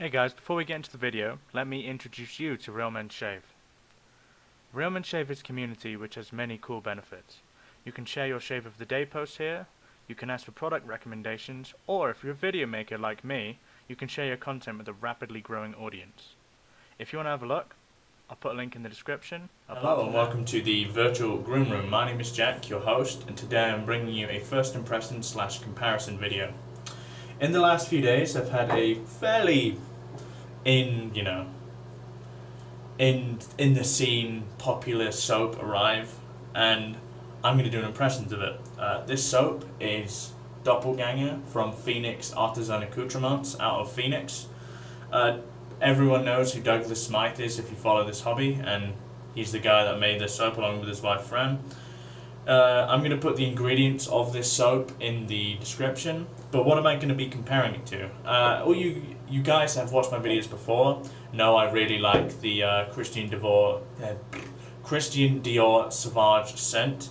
Hey guys, before we get into the video, let me introduce you to Real Men Shave. Real Men Shave is a community which has many cool benefits. You can share your shave of the day post here, you can ask for product recommendations, or if you're a video maker like me, you can share your content with a rapidly growing audience. If you want to have a look, I'll put a link in the description. Hello and welcome to the virtual groom room. My name is Jack, your host, and today I'm bringing you a first impression / comparison video. In the last few days I've had a fairly in the scene popular soap arrive, and I'm going to do an impressions of it. This soap is Doppelgänger from Phoenix Artisan Accoutrements out of Phoenix. Everyone knows who Douglas Smythe is if you follow this hobby, and he's the guy that made this soap along with his wife Fran. I'm going to put the ingredients of this soap in the description, but what am I going to be comparing it to? All you guys have watched my videos before know I really like the Christian Dior Sauvage scent,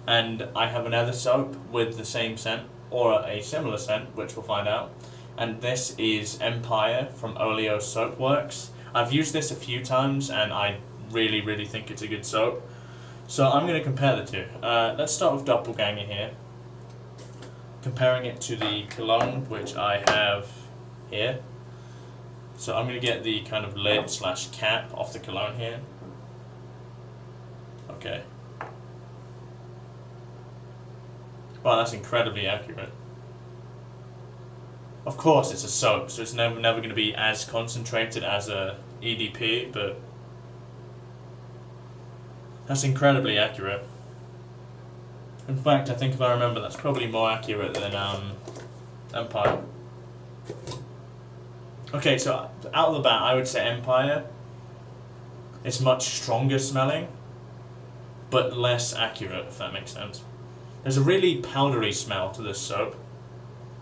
and I have another soap with the same scent, or a similar scent, which we'll find out, and this is Empire from Oleo Soapworks. I've used this a few times and I really think it's a good soap. So I'm going to compare the two. Let's start with Doppelgänger here. Comparing it to the cologne, which I have here. So I'm going to get the kind of lid / cap off the cologne here. Okay. Wow, that's incredibly accurate. Of course it's a soap, so it's never going to be as concentrated as a EDP, but that's incredibly accurate. In fact, I think if I remember, that's probably more accurate than Empire. Okay, so out of the bat, I would say Empire is much stronger smelling, but less accurate, if that makes sense. There's a really powdery smell to this soap,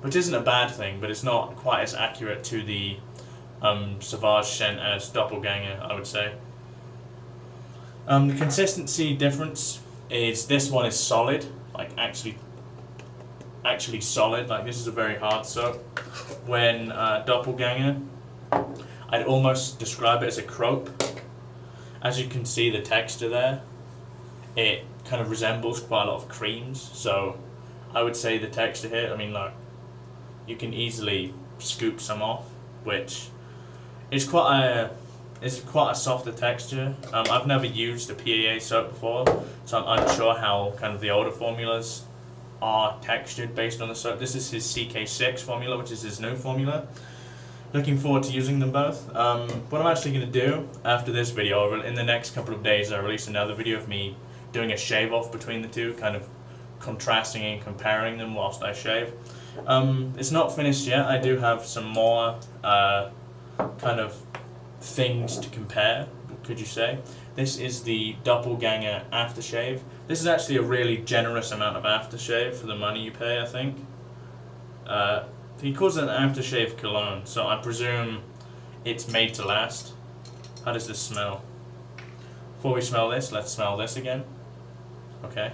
which isn't a bad thing, but it's not quite as accurate to the Sauvage scent as Doppelgänger, I would say. The consistency difference is this one is solid, like actually solid, like this is a very hard soap. When Doppelgänger, I'd almost describe it as a crope. As you can see the texture there, it kind of resembles quite a lot of creams, so I would say the texture here, I mean look, you can easily scoop some off, which is quite a softer texture. I've never used a PAA soap before, so I'm unsure how kind of the older formulas are textured based on the soap. This is his CK6 formula, which is his new formula. Looking forward to using them both. What I'm actually going to do after this video, in the next couple of days, I'll release another video of me doing a shave off between the two, kind of contrasting and comparing them whilst I shave. It's not finished yet. I do have some more kind of things to compare, could you say. This is the Doppelgänger aftershave. This is actually a really generous amount of aftershave for the money you pay, I think. He calls it an aftershave cologne, so I presume it's made to last. How does this smell? Before we smell this, let's smell this again. Okay.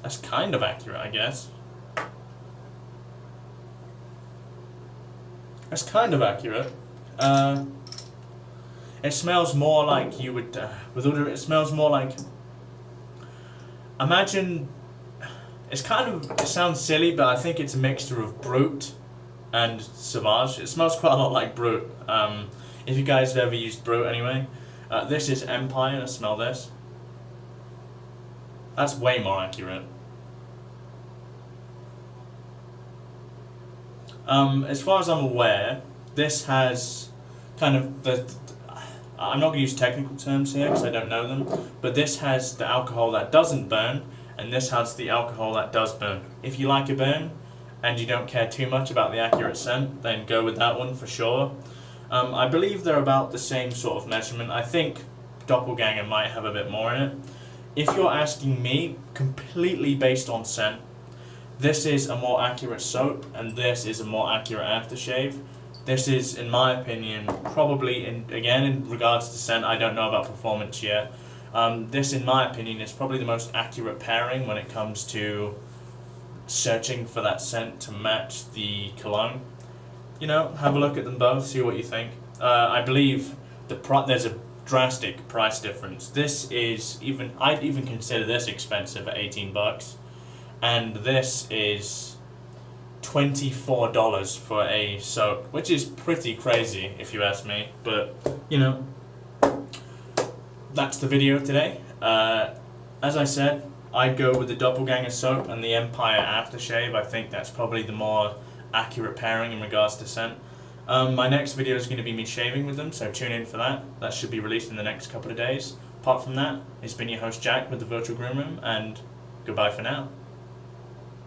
That's kind of accurate, I guess. That's kind of accurate. It smells more like you would, it smells more like, imagine, it sounds silly, but I think it's a mixture of Brut and Sauvage. It smells quite a lot like Brut. If you guys have ever used Brut anyway. This is Empire, let's smell this. That's way more accurate. As far as I'm aware, this has kind of I'm not going to use technical terms here because I don't know them, but this has the alcohol that doesn't burn, and this has the alcohol that does burn. If you like a burn, and you don't care too much about the accurate scent, then go with that one for sure. I believe they're about the same sort of measurement. I think Doppelgänger might have a bit more in it. If you're asking me, completely based on scent, this is a more accurate soap, and this is a more accurate aftershave. This is, in my opinion, probably, again, in regards to scent, I don't know about performance yet. This, in my opinion, is probably the most accurate pairing when it comes to searching for that scent to match the cologne, you know, have a look at them both, see what you think. I believe there's a drastic price difference. This is I'd even consider this expensive at $18, and this is $24 for a soap, which is pretty crazy if you ask me. But you know, that's the video today. As I said, I'd go with the Doppelgänger soap and the Empire aftershave. I think that's probably the more accurate pairing in regards to scent. My next video is going to be me shaving with them, so tune in for that. That should be released in the next couple of days. Apart from that, it's been your host Jack with the Virtual Groom Room, and goodbye for now.